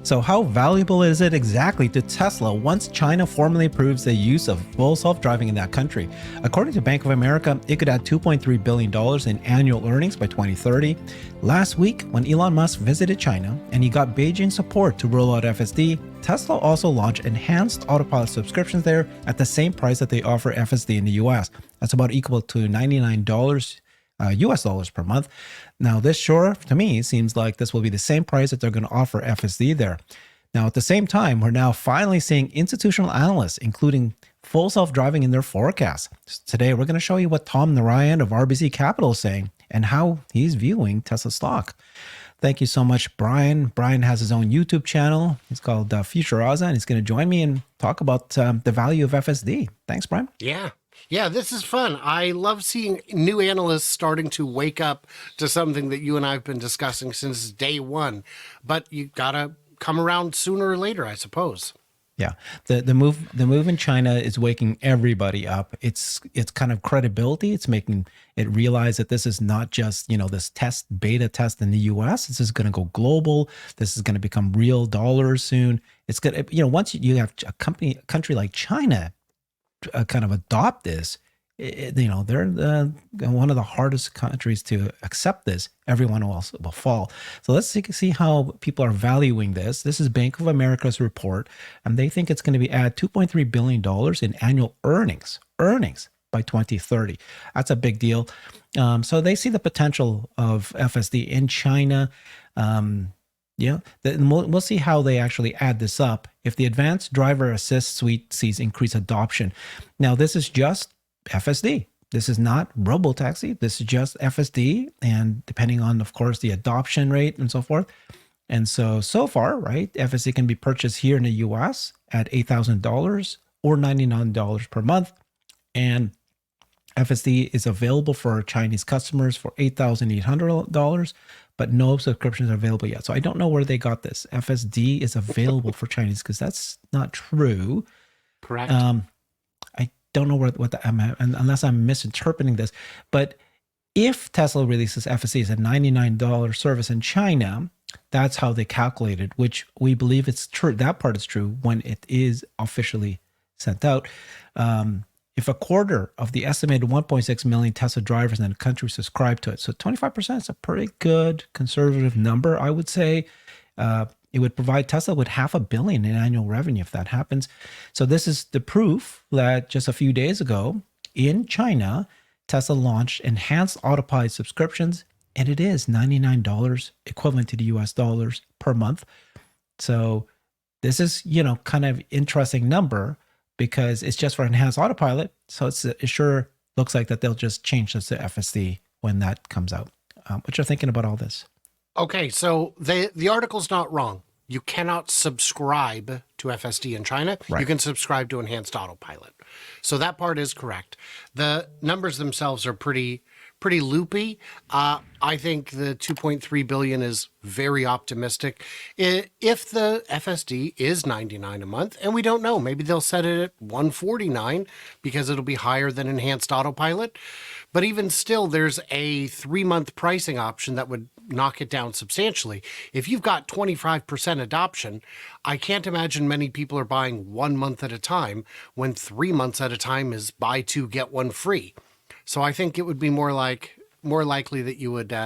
So how valuable is it exactly to Tesla once China formally approves the use of full self-driving in that country? According to Bank of America, it could add $2.3 billion in annual earnings by 2030. Last week, when Elon Musk visited China and he got Beijing support to roll out FSD, Tesla also launched enhanced autopilot subscriptions there at the same price that they offer FSD in the US. That's about equal to $99 US dollars per month. Now, this sure, to me, seems like this will be the same price that they're going to offer FSD there. Now, at the same time, we're now finally seeing institutional analysts, including full self-driving in their forecasts. Today, we're going to show you what Tom Narayan of RBC Capital is saying and how he's viewing Tesla stock. Thank you so much, Brian. Brian has his own YouTube channel. It's called FutureAza, and he's going to join me and talk about the value of FSD. Thanks, Brian. Yeah, this is fun. I love seeing new analysts starting to wake up to something that you and I have been discussing since day one. But you gotta come around sooner or later, I suppose. Yeah, the move in China is waking everybody up. It's kind of credibility. It's making it realize that this is not just this beta test in the U.S. This is going to go global. This is going to become real dollars soon. It's gonna once you have a country like China kind of adopt this, they're one of the hardest countries to accept this. Everyone else will fall. So let's see how people are valuing this. This is Bank of America's report, and they think it's going to add $2.3 billion in annual earnings by 2030. That's a big deal. So they see the potential of FSD in China. We'll see how they actually add this up if the advanced driver assist suite sees increased adoption. Now, this is just FSD. This is not robotaxi. This is just FSD, and depending on, of course, the adoption rate and so forth. And so far, right, FSD can be purchased here in the US at $8,000 or $99 per month. And FSD is available for Chinese customers for $8,800, but no subscriptions are available yet. So I don't know where they got this. FSD is available for Chinese, because that's not true. Correct. I don't know unless I'm misinterpreting this. But if Tesla releases FSD as a $99 service in China, that's how they calculated, which we believe it's true. That part is true when it is officially sent out. If a quarter of the estimated 1.6 million Tesla drivers in the country subscribe to it, so 25% is a pretty good conservative number, I would say. It would provide Tesla with $500 million in annual revenue if that happens. So this is the proof that just a few days ago in China, Tesla launched enhanced autopilot subscriptions, and it is $99 equivalent to the US dollars per month. So this is, kind of interesting number, because it's just for enhanced autopilot. So it sure looks like that they'll just change this to FSD when that comes out. What you're thinking about all this? Okay, so the article's not wrong. You cannot subscribe to FSD in China. Right. You can subscribe to enhanced autopilot. So that part is correct. The numbers themselves are pretty loopy. I think the 2.3 billion is very optimistic. If the FSD is $99 a month, and we don't know, maybe they'll set it at $149 because it'll be higher than enhanced autopilot. But even still, there's a 3-month pricing option that would knock it down substantially. If you've got 25% adoption, I can't imagine many people are buying 1 month at a time when 3 months at a time is buy 2, get 1 free. So I think it would be more likely that you would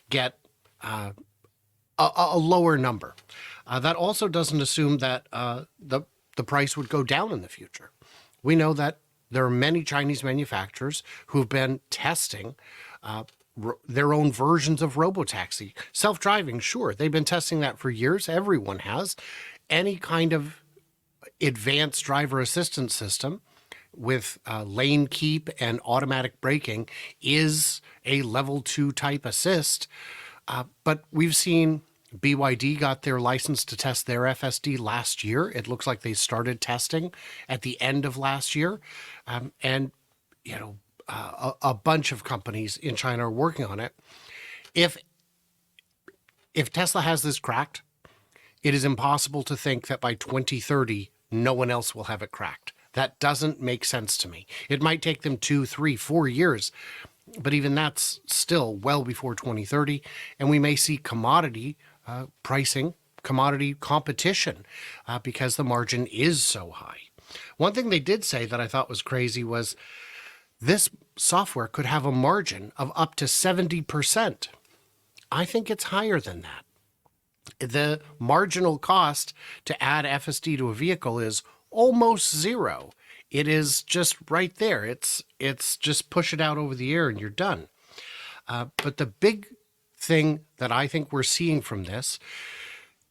get a lower number. That also doesn't assume that the price would go down in the future. We know that there are many Chinese manufacturers who've been testing their own versions of robotaxi. Self-driving, sure, they've been testing that for years. Everyone has. Any kind of advanced driver assistance system with lane keep and automatic braking is a level 2 type assist. But we've seen BYD got their license to test their FSD last year. It looks like they started testing at the end of last year. And a bunch of companies in China are working on it. If Tesla has this cracked, it is impossible to think that by 2030, no one else will have it cracked. That doesn't make sense to me. It might take them 2, 3, 4 years, but even that's still well before 2030. And we may see commodity pricing commodity competition because the margin is so high. One thing they did say that I thought was crazy was this software could have a margin of up to 70%. I think it's higher than that. The marginal cost to add FSD to a vehicle is almost zero. It is just right there. It's just push it out over the air and you're done. But the big thing that I think we're seeing from this,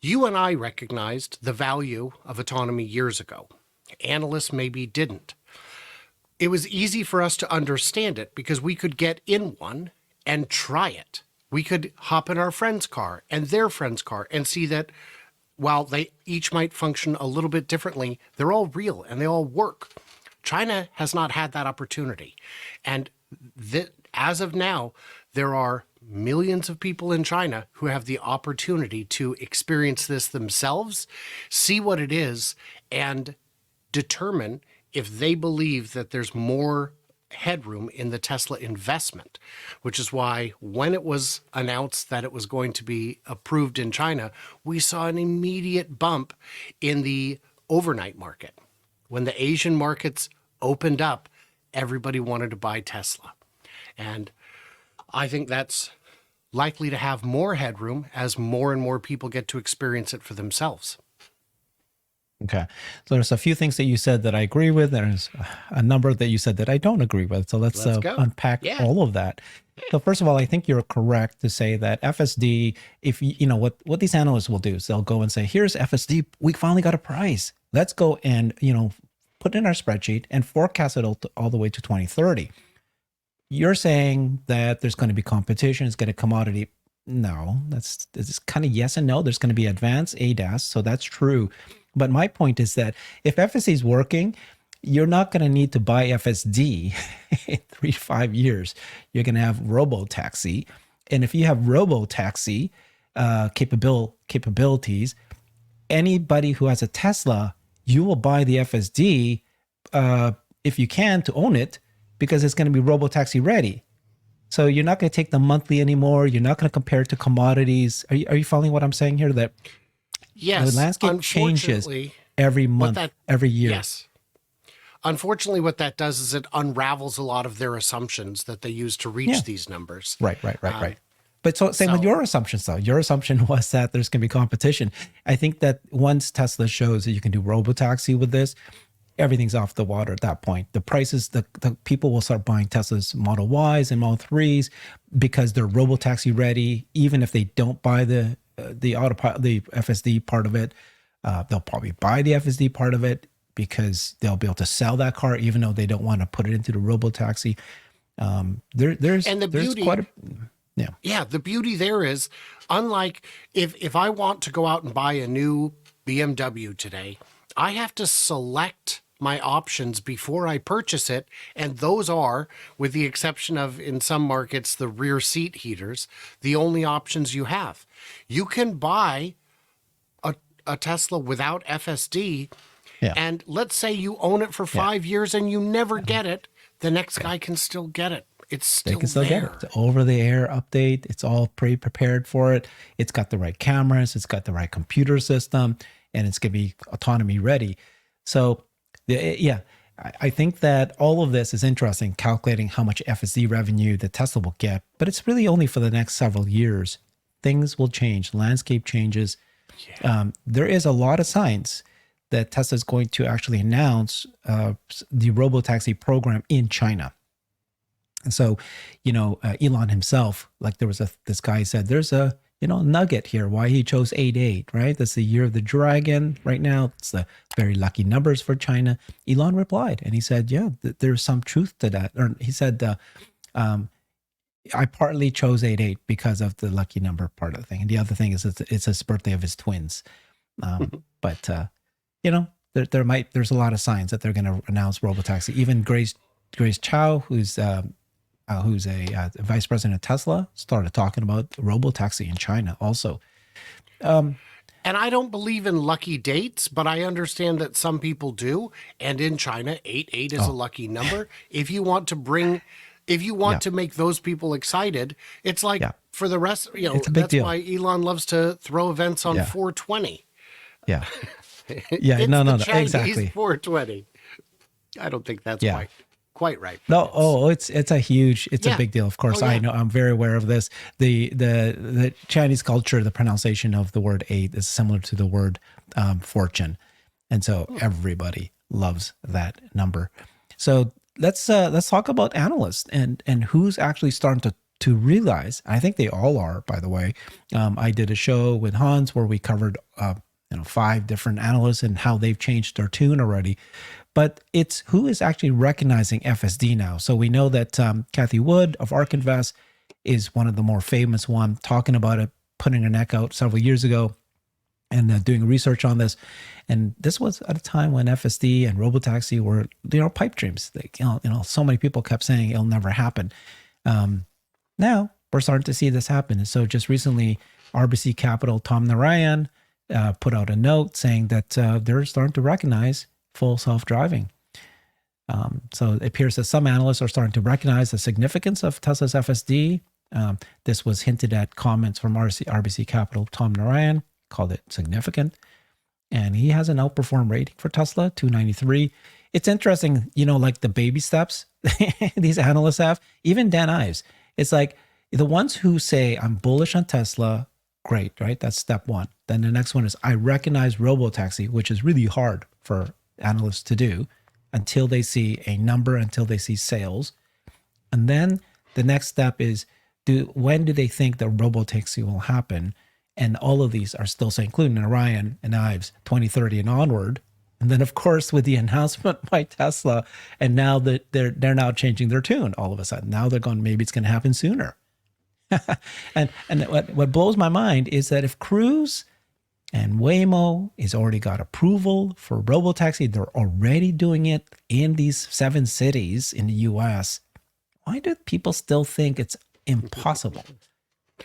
you and I recognized the value of autonomy years ago. Analysts maybe didn't. It was easy for us to understand it because we could get in one and try it. We could hop in our friend's car and their friend's car and see that while they each might function a little bit differently, they're all real and they all work. China has not had that opportunity. And as of now, there are millions of people in China who have the opportunity to experience this themselves, see what it is, and determine if they believe that there's more headroom in the Tesla investment, which is why when it was announced that it was going to be approved in China, we saw an immediate bump in the overnight market. When the Asian markets opened up, everybody wanted to buy Tesla. And I think that's likely to have more headroom as more and more people get to experience it for themselves. Okay. So there's a few things that you said that I agree with. There's a number that you said that I don't agree with. So let's unpack all of that. So first of all, I think you're correct to say that FSD, if you know what these analysts will do is they'll go and say, here's FSD. We finally got a price. Let's go and, put it in our spreadsheet and forecast it all the way to 2030. You're saying that there's going to be competition. It's going to commodity. No, it's kind of yes and no. There's going to be advanced ADAS. So that's true. But my point is that if FSD is working, you're not going to need to buy FSD in 3 to 5 years. You're going to have robo-taxi. And if you have robo-taxi capabilities, anybody who has a Tesla, you will buy the FSD if you can to own it because it's going to be robo-taxi ready. So you're not going to take the monthly anymore. You're not going to compare it to commodities. Are you following what I'm saying here? That yes, the landscape changes every month, every year. Yes. Unfortunately, what that does is it unravels a lot of their assumptions that they use to reach these numbers. Right. But same with your assumptions, though. Your assumption was that there's going to be competition. I think that once Tesla shows that you can do robotaxi with this, everything's off the water at that point. The prices, the people will start buying Tesla's Model Ys and Model 3s because they're robotaxi ready. Even if they don't buy the autopilot, the FSD part of it, they'll probably buy the FSD part of it because they'll be able to sell that car, even though they don't want to put it into the robotaxi. There's quite a the beauty there is, unlike if I want to go out and buy a new BMW today, I have to select my options before I purchase it. And those are, with the exception of in some markets, the rear seat heaters, the only options you have. You can buy a Tesla without FSD. Yeah. And let's say you own it for 5 years and you never get it. The next guy can still get it. It's still there. Get it. It's over-the-air update. It's all pre-prepared for it. It's got the right cameras. It's got the right computer system. And it's going to be autonomy ready. So, I think that all of this is interesting, calculating how much FSD revenue that Tesla will get. But it's really only for the next several years. Things will change. Landscape changes. Yeah. There is a lot of signs that Tesla is going to actually announce the robotaxi program in China. And so, Elon himself, like there was this guy said, there's a nugget here, why he chose 88, right? That's the year of the dragon right now. It's the very lucky numbers for China. Elon replied and he said, there's some truth to that. Or he said, I partly chose 88 because of the lucky number part of the thing. And the other thing is it's his birthday of his twins. But there's a lot of signs that they're going to announce robotaxi. Even Grace Chow, who's a vice president of Tesla, started talking about robotaxi in China also. And I don't believe in lucky dates, but I understand that some people do. And in China, 88 is a lucky number. If you want to bring If you want to make those people excited, it's like for the rest, it's a big that's deal. why Elon loves to throw events on 420. Yeah. Yeah. It's no, the no, no. Chinese Exactly. 420. I don't think that's quite right. No, it's a big deal. Of course, I know. I'm very aware of this. The Chinese culture, the pronunciation of the word 8 is similar to the word fortune, and so everybody loves that number. So let's talk about analysts and who's actually starting to realize. I think they all are. By the way, I did a show with Hans where we covered 5 different analysts and how they've changed their tune already. But it's who is actually recognizing FSD now. So we know that Kathy Wood of ARK Invest is one of the more famous one, talking about it, putting her neck out several years ago and doing research on this. And this was at a time when FSD and robotaxi were, pipe dreams. So many people kept saying it'll never happen. Now we're starting to see this happen. And so just recently, RBC Capital, Tom Narayan, put out a note saying that they're starting to recognize full self-driving. So it appears that some analysts are starting to recognize the significance of Tesla's FSD. This was hinted at comments from RBC Capital. Tom Narayan called it significant. And he has an outperform rating for Tesla, 293. It's interesting, like the baby steps these analysts have. Even Dan Ives, it's like the ones who say, I'm bullish on Tesla, great, right? That's step one. Then the next one is, I recognize robotaxi, which is really hard for analysts to do until they see a number, until they see sales. And then the next step is, when do they think the robotaxi will happen? And all of these are still saying, including Narayan and Ives, 2030 and onward. And then, of course, with the announcement by Tesla, and now that they're now changing their tune all of a sudden. Now they're going, maybe it's going to happen sooner. and what blows my mind is that if Cruise and Waymo has already got approval for robotaxi, they're already doing it in these 7 cities in the US. Why do people still think it's impossible?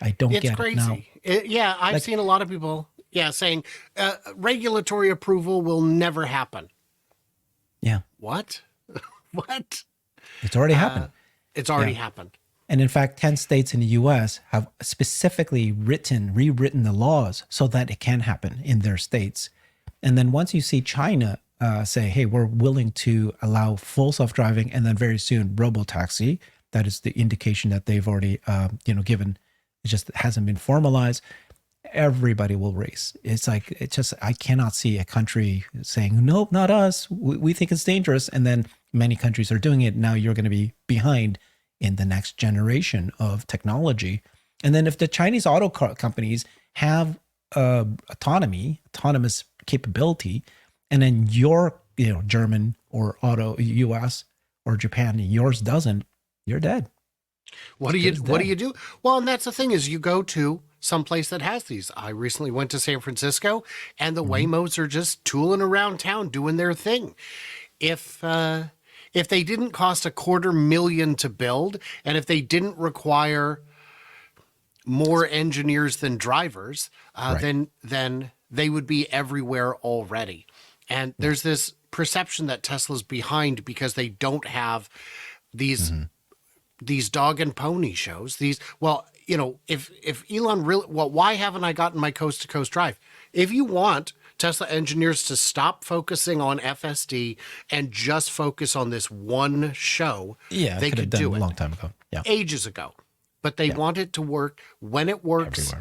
I don't get crazy. it now. I've seen a lot of people, saying regulatory approval will never happen. Yeah. What? What? It's already happened. It's already happened. And in fact, 10 states in the US have specifically rewritten the laws so that it can happen in their states. And then once you see China say, hey, we're willing to allow full self-driving, and then very soon robotaxi, that is the indication that they've already given. It just hasn't been formalized. Everybody will race. I cannot see a country saying, nope, not us. We think it's dangerous. And then many countries are doing it. Now you're going to be behind in the next generation of technology. And then if the Chinese auto companies have autonomous capability, and then your German or auto US or Japan, yours doesn't, you're dead. What do you do? Well, and that's the thing, is you go to some place that has these. I recently went to San Francisco, and the Waymos are just tooling around town doing their thing. If they didn't cost $250,000 to build, and if they didn't require more engineers than drivers, then they would be everywhere already. And there's this perception that Tesla's behind because they don't have these dog and pony shows. If Elon really, why haven't I gotten my coast to coast drive? If you want Tesla engineers to stop focusing on FSD and just focus on this one show, they could do it a long time ago. Yeah. Ages ago. But they want it to work when it works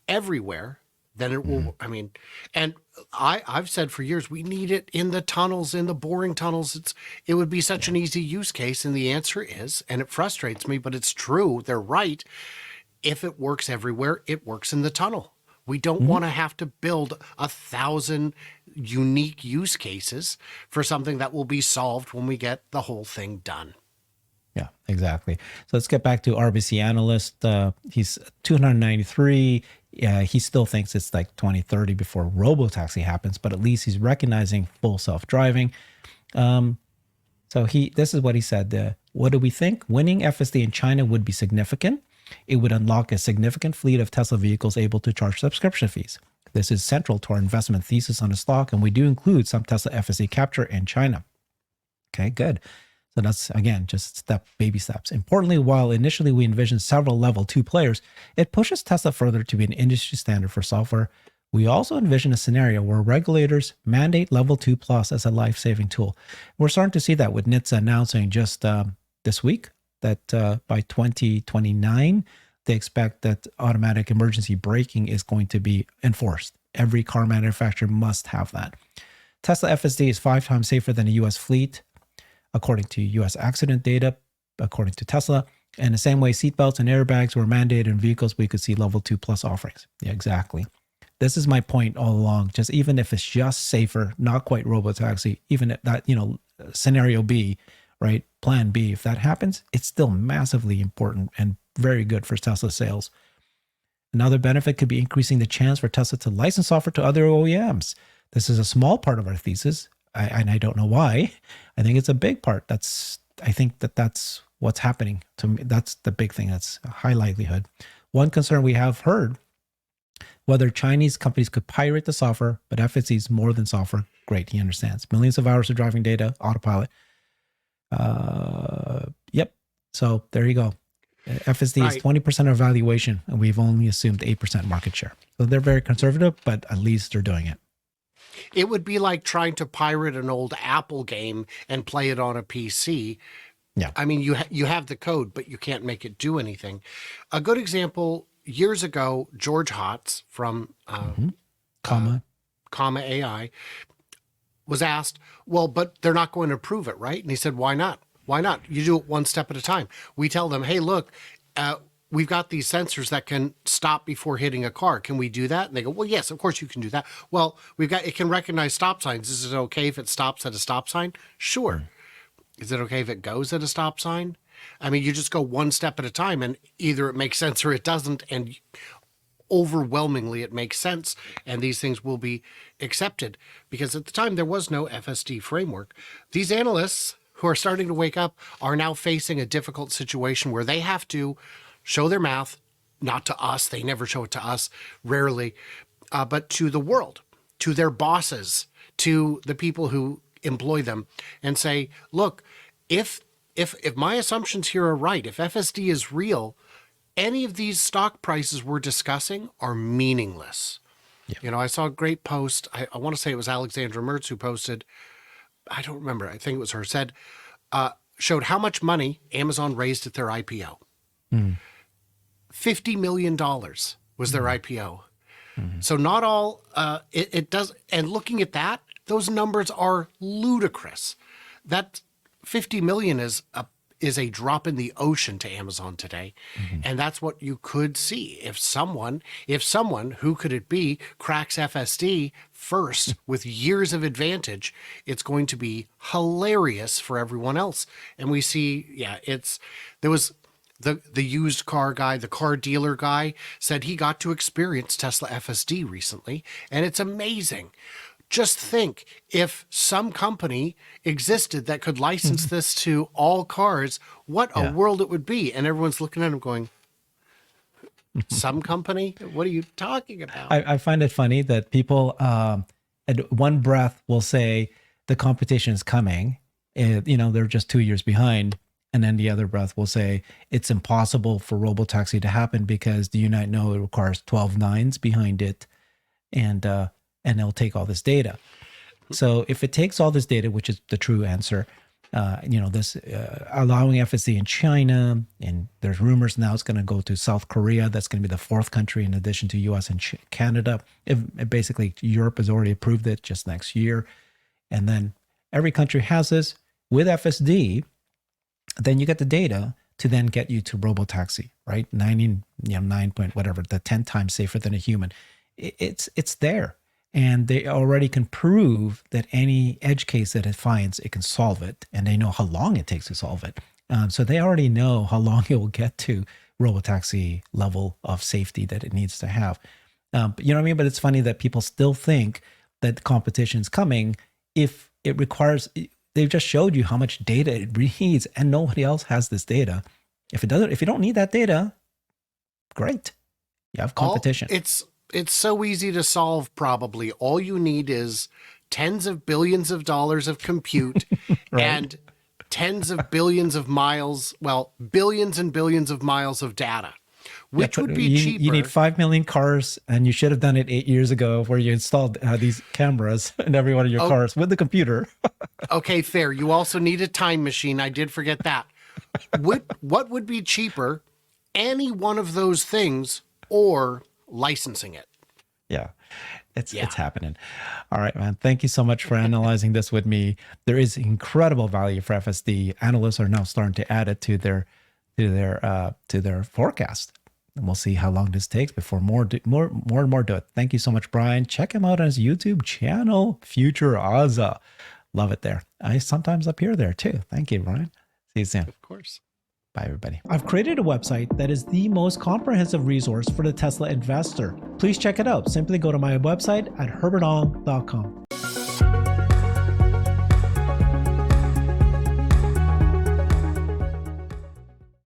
everywhere, then it will. I mean, and I've said for years, we need it in the tunnels, in the boring tunnels. It would be such an easy use case. And the answer is, and it frustrates me, but it's true, they're right. If it works everywhere, it works in the tunnel. We don't want to have to build 1,000 unique use cases for something that will be solved when we get the whole thing done. Yeah, exactly. So let's get back to RBC analyst. He's 293. He still thinks it's like 2030 before robotaxi happens, but at least he's recognizing full self-driving. So this is what he said. What do we think? Winning FSD in China would be significant. It would unlock a significant fleet of Tesla vehicles able to charge subscription fees. This is central to our investment thesis on the stock, and we do include some Tesla FSD capture in China. Okay, good. So that's, again, just baby steps. Importantly, while initially we envisioned several level 2 players, it pushes Tesla further to be an industry standard for software. We also envision a scenario where regulators mandate level 2 plus as a life-saving tool. We're starting to see that with NHTSA announcing just this week that by 2029, they expect that automatic emergency braking is going to be enforced. Every car manufacturer must have that. Tesla FSD is 5 times safer than a US fleet, according to US accident data, according to Tesla. And the same way seatbelts and airbags were mandated in vehicles, we could see level 2 plus offerings. Yeah, exactly. This is my point all along. Just even if it's just safer, not quite robotaxi, even if that, scenario B, right? Plan B, if that happens, it's still massively important and very good for Tesla sales. Another benefit could be increasing the chance for Tesla to license software to other OEMs. This is a small part of our thesis, and I don't know why. I think it's a big part. I think that's what's happening to me. That's the big thing. That's a high likelihood. One concern we have heard, whether Chinese companies could pirate the software, but FSD is more than software. Great, he understands. Millions of hours of driving data, autopilot. Yep. So there you go. FSD is 20% of valuation, and we've only assumed 8% market share. So they're very conservative, but at least they're doing it. It would be like trying to pirate an old Apple game and play it on a PC. Yeah. I mean, you have the code, but you can't make it do anything. A good example, years ago, George Hotz from Comma AI was asked, well, but they're not going to approve it, right? And he said, why not? Why not? You do it one step at a time. We tell them, hey, look, we've got these sensors that can stop before hitting a car. Can we do that? And they go, well, yes, of course you can do that. Well, it can recognize stop signs. Is it okay if it stops at a stop sign? Sure. Is it okay if it goes at a stop sign? I mean, you just go one step at a time, and either it makes sense or it doesn't. And overwhelmingly, it makes sense. And these things will be accepted, because at the time there was no FSD framework. These analysts who are starting to wake up are now facing a difficult situation where they have to show their math, not to us. They never show it to us, rarely, but to the world, to their bosses, to the people who employ them, and say, look, if my assumptions here are right, if FSD is real, any of these stock prices we're discussing are meaningless. Yeah. I saw a great post. I want to say it was Alexandra Mertz who posted, I don't remember, I think it was her, said, showed how much money Amazon raised at their IPO. $50 million was their IPO. So not all, it does, and looking at that, those numbers are ludicrous. That 50 million is a drop in the ocean to Amazon today. And that's what you could see. If someone, who could it be, cracks FSD first with years of advantage, it's going to be hilarious for everyone else. And we see, there was the used car guy, the car dealer guy, said he got to experience Tesla FSD recently, and it's amazing. Just think, if some company existed that could license this to all cars, what a world it would be. And everyone's looking at him going, some company? What are you talking about? I find it funny that people at one breath will say the competition is coming. They're just 2 years behind. And then the other breath will say it's impossible for robotaxi to happen because do you not know it requires 12 nines behind it, and they'll take all this data. So if it takes all this data, which is the true answer, this allowing FSD in China, and there's rumors now it's going to go to South Korea. That's going to be the fourth country in addition to US and Canada. Basically, Europe has already approved it just next year. And then every country has this with FSD. Then you get the data to then get you to robotaxi, right? 9 point whatever, the 10 times safer than a human. It's there. And they already can prove that any edge case that it finds, it can solve it. And they know how long it takes to solve it. So they already know how long it will get to robotaxi level of safety that it needs to have. You know what I mean? But it's funny that people still think that competition is coming if it requires... They've just showed you how much data it needs, and nobody else has this data. If you don't need that data, great. You have competition. It's so easy to solve, probably. All you need is tens of billions of dollars of compute right. and tens of billions of miles, well, billions and billions of miles of data. Which would be cheaper? You need 5 million cars, and you should have done it 8 years ago, where you installed these cameras in every one of your cars with the computer. Okay, fair. You also need a time machine. I did forget that. What would be cheaper? Any one of those things, or licensing it? Yeah, it's happening. All right, man. Thank you so much for analyzing this with me. There is incredible value for FSD. Analysts are now starting to add it to their forecast. And we'll see how long this takes before more and more do it. Thank you so much, Brian. Check him out on his YouTube channel, FutureAza. Love it there. I sometimes appear there too. Thank you, Brian. See you soon. Of course. Bye, everybody. I've created a website that is the most comprehensive resource for the Tesla investor. Please check it out. Simply go to my website at herbertong.com.